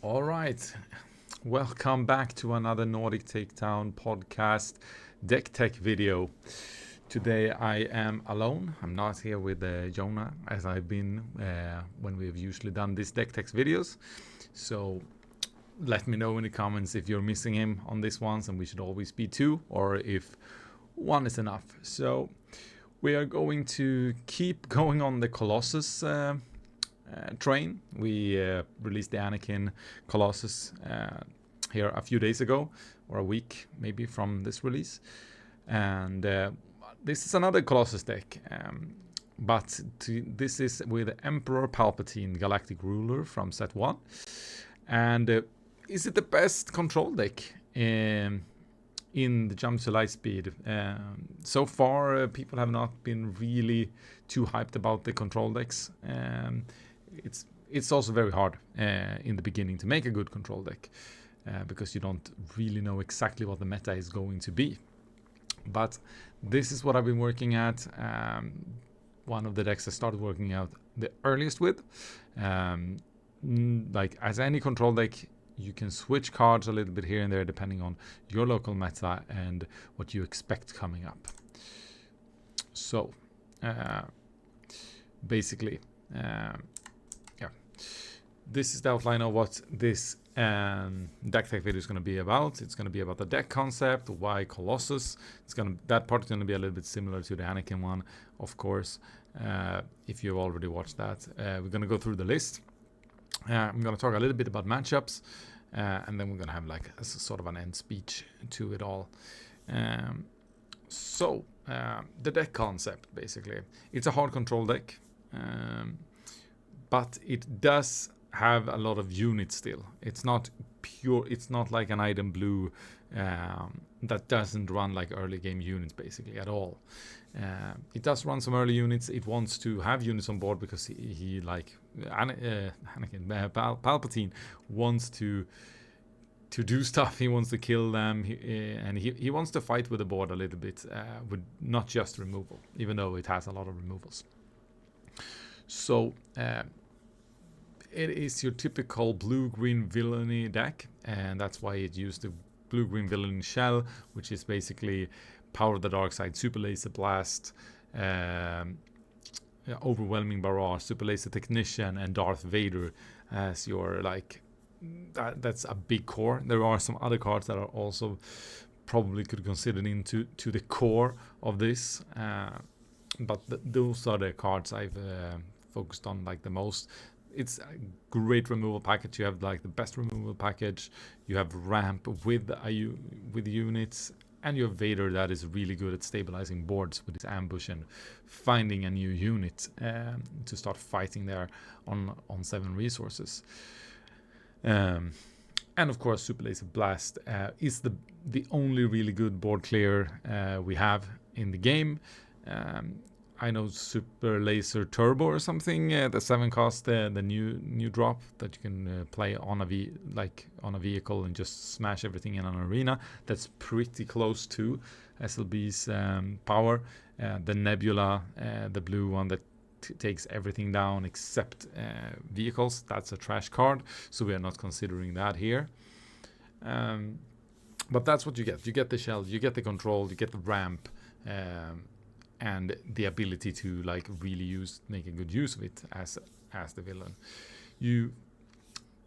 All right. Welcome back to another Nordic Takedown podcast deck tech video. Today I am alone. I'm not here with Jonah as I've been when we've usually done these deck tech videos. So let me know in the comments if you're missing him on this one and we should always be two or if one is enough. So we are going to keep going on the Colossus train. We released the Anakin Colossus here a few days ago, or a week maybe from this release. And this is another Colossus deck, but this is with Emperor Palpatine, Galactic Ruler from set 1. And is it the best control deck in the jump to light speed? So far, people have not been really too hyped about the control decks. It's also very hard in the beginning to make a good control deck because you don't really know exactly what the meta is going to be. But this is what I've been working at. One of the decks I started working out the earliest with. Like as any control deck, you can switch cards a little bit here and there depending on your local meta and what you expect coming up. So basically, this is the outline of what this deck tech video is going to be about. It's going to be about the deck concept, why Colossus. That part is going to be a little bit similar to the Anakin one, of course. If you've already watched that, we're going to go through the list. I'm going to talk a little bit about matchups, and then we're going to have like a sort of an end speech to it all. So the deck concept, basically, it's a hard control deck, but it does have a lot of units still. It's not pure. It's not like an item blue that doesn't run like early game units basically at all. It does run some early units. It wants to have units on board because he like Anakin Palpatine wants to do stuff. He wants to kill them, and he wants to fight with the board a little bit with not just removal, even though it has a lot of removals. So it is your typical blue-green villainy deck, and that's why it used the blue-green villainy shell, which is basically Power of the Dark Side, Super Laser Blast, Overwhelming Barrage, Super Laser Technician, and Darth Vader as your like. That's a big core. There are some other cards that are also probably could consider into the core of this, but those are the cards I've focused on like the most. It's a great removal package. You have like the best removal package. You have ramp with units, and you have Vader that is really good at stabilizing boards with his ambush and finding a new unit to start fighting there on 7 resources. And of course, Super Laser Blast is the only really good board clear we have in the game. I know Super Laser Turbo or something, the 7 cost, the new drop that you can play on a vehicle and just smash everything in an arena. That's pretty close to SLB's power. The Nebula, the blue one that takes everything down except vehicles. That's a trash card, so we are not considering that here. But that's what you get. You get the shell, you get the control, you get the ramp, and the ability to like really make a good use of it as the villain.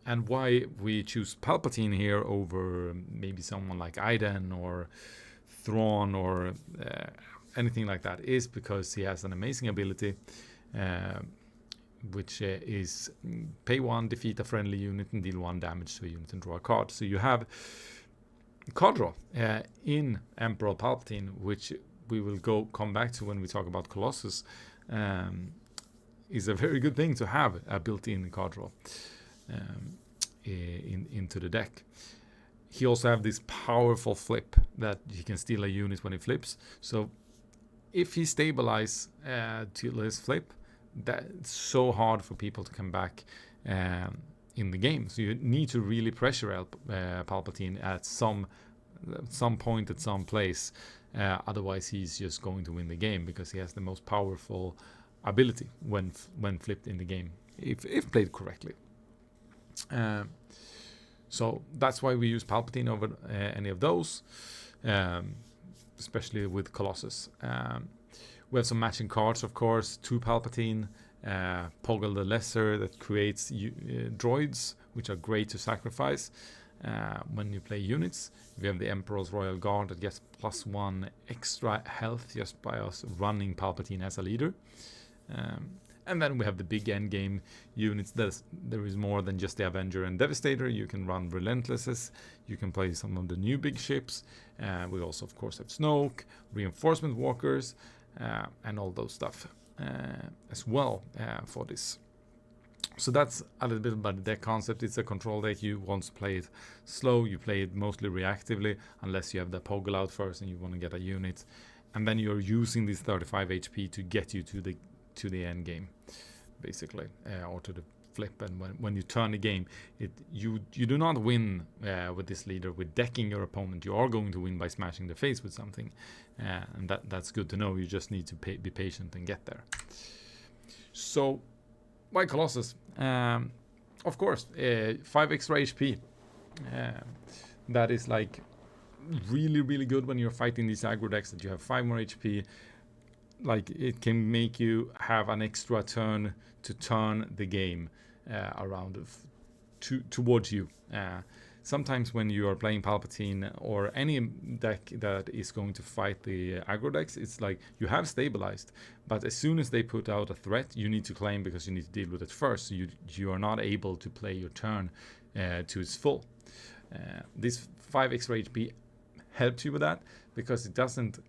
And why we choose Palpatine here over maybe someone like Iden or Thrawn or anything like that is because he has an amazing ability, which is pay 1, defeat a friendly unit, and deal 1 damage to a unit and draw a card. So you have card draw in Emperor Palpatine, which we will come back to when we talk about Colossus, is a very good thing to have a built-in card draw into the deck. He also have this powerful flip that he can steal a unit when he flips. So if he stabilize till his flip, that's so hard for people to come back in the game. So you need to really pressure Palpatine at some point at some place. Otherwise, he's just going to win the game because he has the most powerful ability when flipped in the game, if played correctly. So that's why we use Palpatine over any of those, especially with Colossus. We have some matching cards, of course, to Palpatine. Poggle the Lesser that creates droids, which are great to sacrifice when you play units. We have the Emperor's Royal Guard that gets +1 extra health just by us running Palpatine as a leader. And then we have the big endgame units. There is more than just the Avenger and Devastator. You can run Relentlesses. You can play some of the new big ships. We also, of course, have Snoke, Reinforcement Walkers, and all those stuff as well for this. So that's a little bit about the deck concept. It's a control deck. You want to play it slow. You play it mostly reactively, unless you have the Poggle out first and you want to get a unit. And then you're using this 35 HP to get you to the end game, basically, or to the flip. And when you turn the game, you do not win with this leader with decking your opponent. You are going to win by smashing the face with something, and that's good to know. You just need to be patient and get there. So why Colossus? Of course, 5 extra HP. That is like really good when you're fighting these aggro decks, that you have 5 more HP. Like, it can make you have an extra turn to turn the game around towards you. Sometimes when you are playing Palpatine or any deck that is going to fight the aggro decks, it's like you have stabilized, but as soon as they put out a threat, you need to claim because you need to deal with it first. So you are not able to play your turn to its full. This 5 extra HP helps you with that, because it doesn't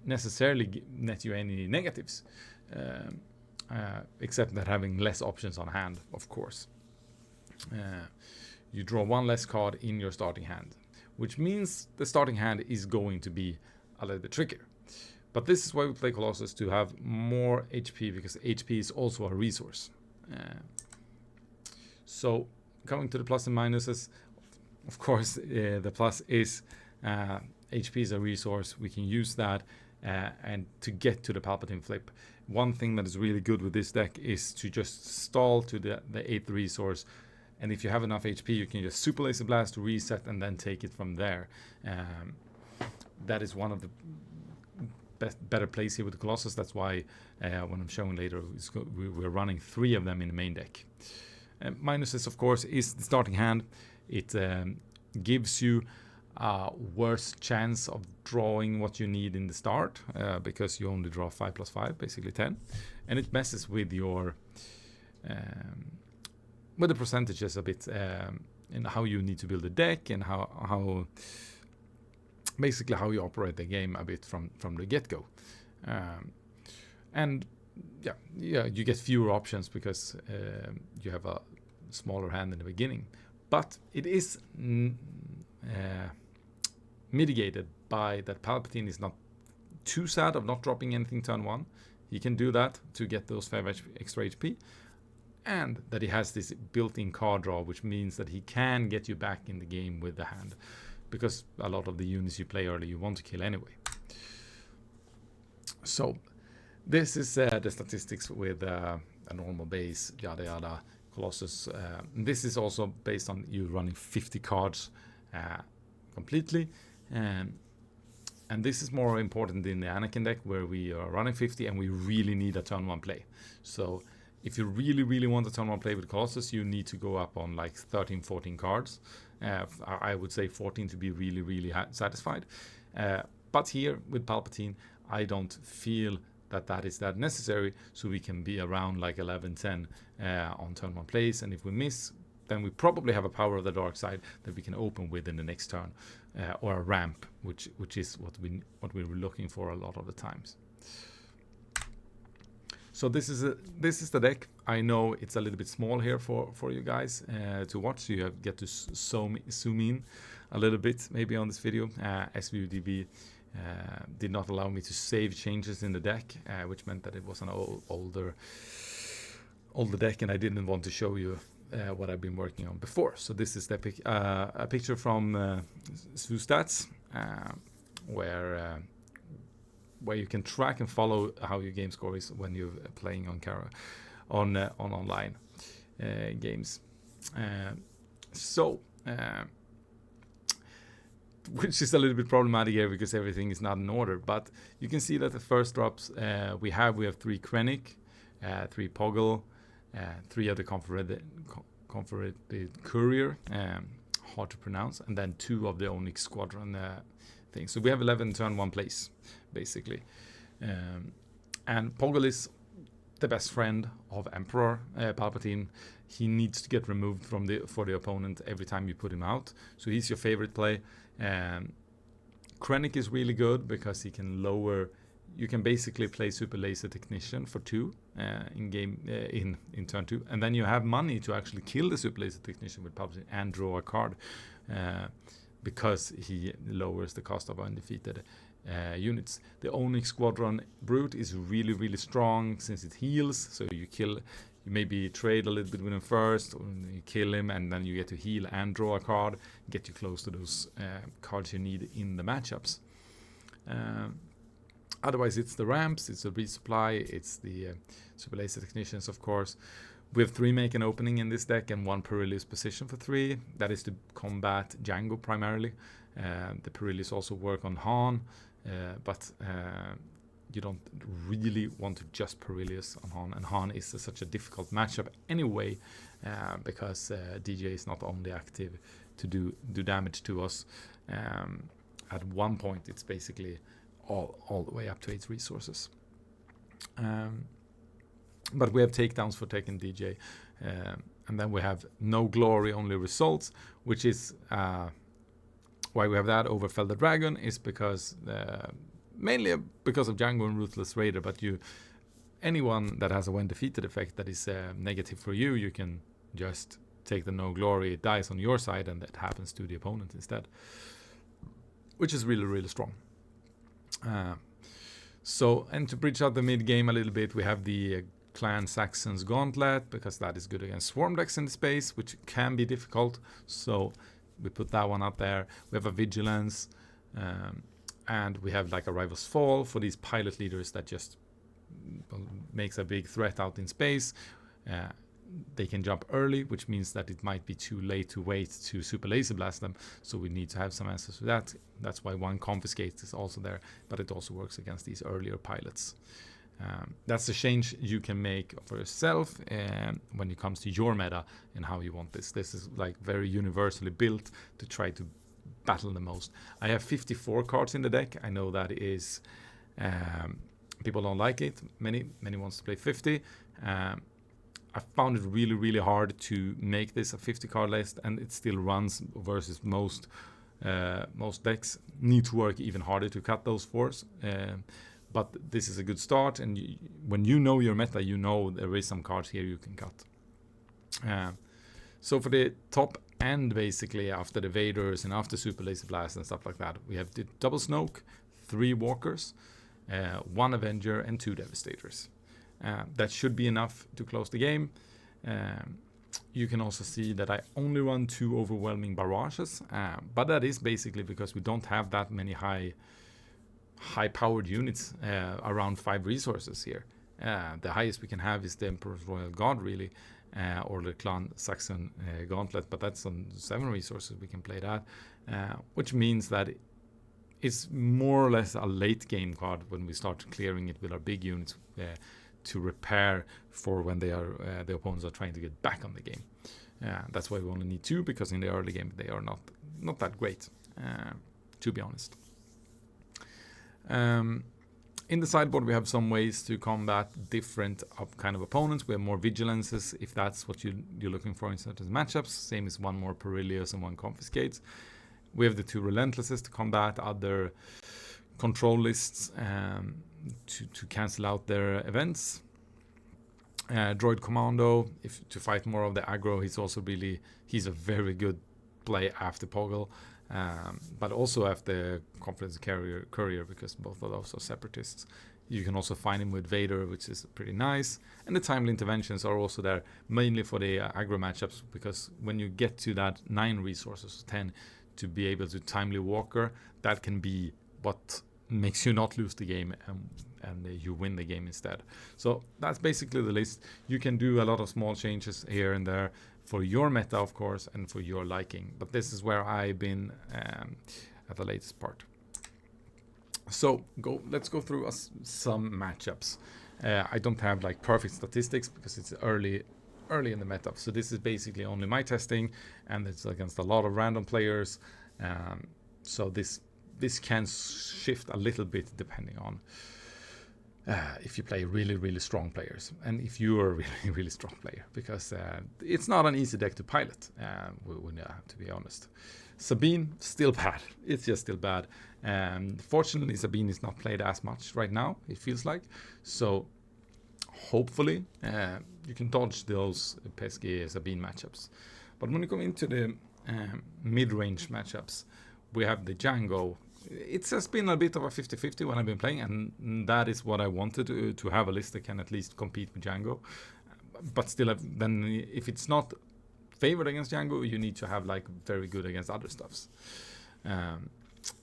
necessarily net you any negatives, except that having less options on hand, of course. You draw 1 less card in your starting hand, which means the starting hand is going to be a little bit trickier. But this is why we play Colossus, to have more HP, because HP is also a resource. So coming to the plus and minuses, of course, the plus is HP is a resource. We can use that and to get to the Palpatine flip. One thing that is really good with this deck is to just stall to the 8th resource, and if you have enough HP, you can just Super Laser Blast, reset, and then take it from there. That is one of the better plays here with the Colossus. That's why when I'm showing later, we're running 3 of them in the main deck. Minuses, of course, is the starting hand. It gives you a worse chance of drawing what you need in the start, because you only draw 5 + 5, basically 10, and it messes with your with the percentages a bit, and how you need to build a deck, and how basically how you operate the game a bit from the get-go. And yeah, you get fewer options because you have a smaller hand in the beginning, but it is mitigated by that Palpatine is not too sad of not dropping anything turn 1. He can do that to get those 5 extra HP, and that he has this built-in card draw, which means that he can get you back in the game with the hand, because a lot of the units you play early you want to kill anyway. So this is the statistics with a normal base, yada yada, Colossus. This is also based on you running 50 cards completely, and this is more important in the Anakin deck, where we are running 50 and we really need a turn 1 play. So if you really want a turn 1 play with Colossus, you need to go up on like 13-14 cards. I would say 14 to be really satisfied. But here with Palpatine, I don't feel that is that necessary, so we can be around like 11-10 on turn 1 plays, and if we miss, then we probably have a Power of the Dark Side that we can open with in the next turn, or a ramp, which is what we were looking for a lot of the times. So this is the deck. I know it's a little bit small here for you guys to watch, so you get to zoom in a little bit maybe on this video. SVUDB did not allow me to save changes in the deck, which meant that it was an older deck, and I didn't want to show you what I've been working on before. So this is a picture from SVU where you can track and follow how your game score is when you're playing on online games. So, which is a little bit problematic here because everything is not in order. But you can see that the first drops we have 3 Krennic, 3 Poggle, 3 of the Confederated Courier, hard to pronounce, and then 2 of the Onyx Squadron things. So we have 11 turn 1 place, basically. And Poggle is the best friend of Emperor Palpatine. He needs to get removed from for the opponent every time you put him out. So he's your favorite play. Krennic is really good because he can lower. You can basically play Super Laser Technician for 2 in game in turn 2, and then you have money to actually kill the Super Laser Technician with Palpatine and draw a card because he lowers the cost of undefeated units. The Onyx Squadron Brute is really, really strong since it heals. So you maybe trade a little bit with him first, or you kill him, and then you get to heal and draw a card, get you close to those cards you need in the matchups. Otherwise, it's the ramps, it's the resupply, it's the Super Laser Technicians, of course. We have 3 make an opening in this deck and 1 Perilous position for 3. That is to combat Django primarily. The Perilous also work on Han, but you don't really want to just Perilous on Han, and Han is such a difficult matchup anyway, because DJ is not only active to do damage to us. At one point, it's basically all the way up to 8 resources. But we have takedowns for taking DJ, and then we have no glory, only results, which is why we have that over Fel the Dragon is because mainly because of Django and Ruthless Raider. But anyone that has a when defeated effect that is negative for you, you can just take the no glory. It dies on your side, and that happens to the opponent instead, which is really, really strong. So, and to bridge out the mid game a little bit, we have the Clan Saxon's Gauntlet, because that is good against swarm decks in the space, which can be difficult. So we put that one up there. We have a Vigilance, and we have like a Rival's Fall for these pilot leaders that just makes a big threat out in space. They can jump early, which means that it might be too late to wait to Super Laser Blast them. So we need to have some answers to that. That's why 1 Confiscate is also there, but it also works against these earlier pilots. That's the change you can make for yourself when it comes to your meta and how you want this. This is like very universally built to try to battle the most. I have 54 cards in the deck. I know that is people don't like it. Many wants to play 50. I found it really, really hard to make this a 50 card list, and it still runs versus most decks. Need to work even harder to cut those 4s. But this is a good start, and when you know your meta, you know there is some cards here you can cut. So for the top end, basically, after the Vaders and after Super Laser Blast and stuff like that, we have the Double Snoke, 3 Walkers, 1 Avenger, and 2 Devastators. That should be enough to close the game. You can also see that I only run 2 Overwhelming Barrages, but that is basically because we don't have that many high-powered units around 5 resources here. The highest we can have is the Emperor's Royal Guard, really, or the Clan Saxon Gauntlet, but that's on 7 resources we can play that, which means that it's more or less a late game card when we start clearing it with our big units to repair for when they are the opponents are trying to get back on the game. That's why we only need 2, because in the early game they are not that great, to be honest. In the sideboard we have some ways to combat different kind of opponents. We have more Vigilances if that's what you're looking for in certain matchups. Same as 1 more Perilous and 1 Confiscates. We have the 2 Relentlesses to combat other control lists to cancel out their events. Droid Commando, to fight more of the aggro. He's a very good play after Poggle, but also after Confidence Courier, because both of those are separatists. You can also find him with Vader, which is pretty nice. And the timely interventions are also there, mainly for the aggro matchups, because when you get to that 9 resources, 10, to be able to timely Walker, that can be what makes you not lose the game, and you win the game instead. So that's basically the list. You can do a lot of small changes here and there for your meta, of course, and for your liking. But this is where I've been at the latest part. So let's go through some matchups. I don't have like perfect statistics because it's early in the meta. So this is basically only my testing, and it's against a lot of random players. So this can shift a little bit depending on if you play really strong players, and if you are a really strong player, because it's not an easy deck to pilot. We have to be honest. Sabine, still bad. It's just still bad. Fortunately, Sabine is not played as much right now, it feels like. So hopefully you can dodge those pesky Sabine matchups. But when you come into the mid-range matchups, we have the Django. It has been a bit of a 50-50 when I've been playing, and that is what I wanted to have a list that can at least compete with Django. But still, then if it's not favored against Django, you need to have like very good against other stuffs.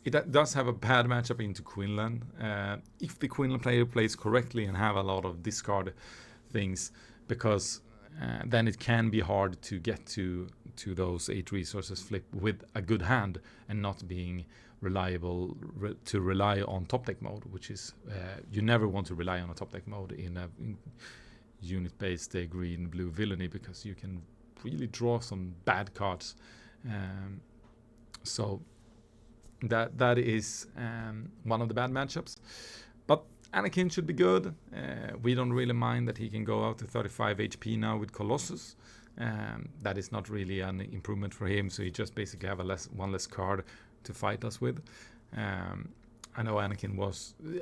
It does have a bad matchup into Quinlan. If the Quinlan player plays correctly and have a lot of discard things, because then it can be hard to get to those 8 resources flip with a good hand and not being reliable to rely on top deck mode, which is you never want to rely on a top deck mode in unit-based green-blue villainy, because you can really draw some bad cards. So that is one of the bad matchups. But Anakin should be good. We don't really mind that he can go out to 35 HP now with Colossus. That is not really an improvement for him, so he just basically have one less card to fight us with. I know Anakin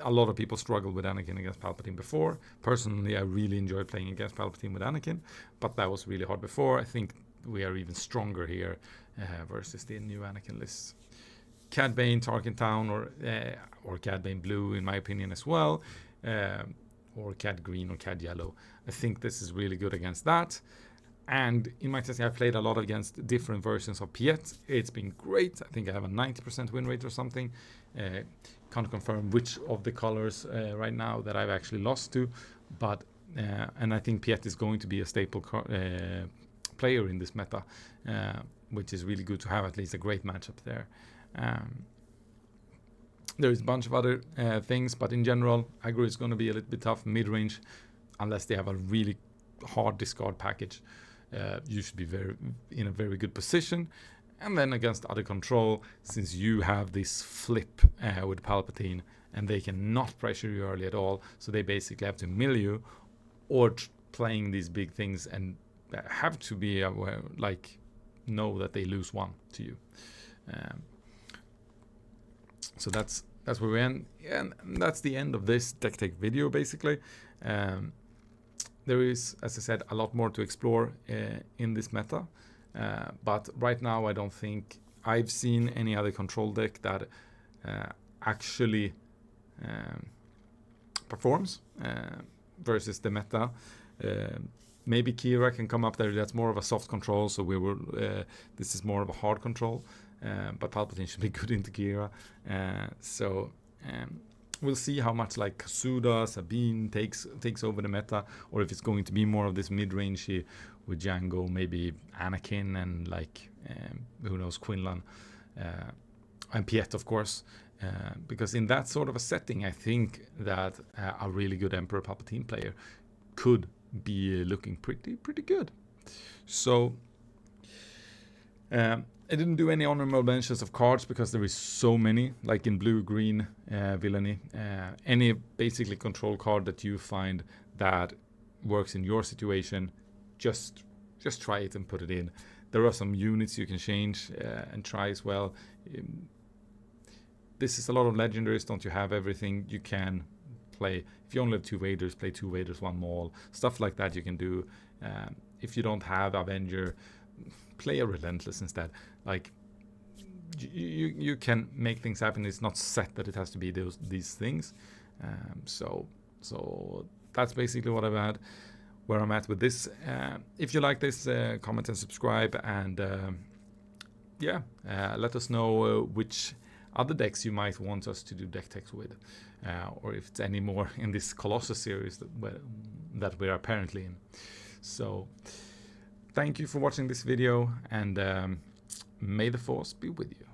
a lot of people struggled with Anakin against Palpatine before. Personally, I really enjoyed playing against Palpatine with Anakin, but that was really hard before. I think we are even stronger here versus the new Anakin lists. Cad Bane, Tarkin Town, or Cad Bane Blue, in my opinion, as well, or Cad Green or Cad Yellow. I think this is really good against that. And in my testing, I played a lot against different versions of Piet. It's been great. I think I have a 90% win rate or something. Can't confirm which of the colors right now that I've actually lost to, but and I think Piet is going to be a staple player in this meta, which is really good to have at least a great matchup there. There is a bunch of other things, but in general, aggro is going to be a little bit tough mid-range, unless they have a really hard discard package. You should be in a very good position. And then against other control, since you have this flip with Palpatine, and they cannot pressure you early at all, so they basically have to mill you, or playing these big things and have to be aware, like know that they lose one to you. So that's where we end, and that's the end of this deck tech video basically. There is, as I said, a lot more to explore in this meta, but right now I don't think I've seen any other control deck that actually performs versus the meta. Maybe Kira can come up there. That's more of a soft control, so this is more of a hard control, but Palpatine should be good into Kira. We'll see how much like Kasuda, Sabine takes over the meta, or if it's going to be more of this mid-range with Django, maybe Anakin, and like who knows, Quinlan, and Piet, of course. Because in that sort of a setting, I think that a really good Emperor Palpatine player could be looking pretty good. So I didn't do any honorable mentions of cards because there is so many, like in blue-green villainy. Any basically control card that you find that works in your situation, just try it and put it in. There are some units you can change and try as well. This is a lot of legendaries. Don't you have everything? You can play. If you only have 2 Vaders, play 2 Vaders, 1 Maul. Stuff like that you can do. If you don't have Avenger, play a Relentless instead. Like you can make things happen. It's not set that it has to be these things. So that's basically what I've had, where I'm at with this. If you like this, comment and subscribe, and let us know which other decks you might want us to do deck techs with, or if it's any more in this Colossus series that we're apparently in. So thank you for watching this video, and may the force be with you.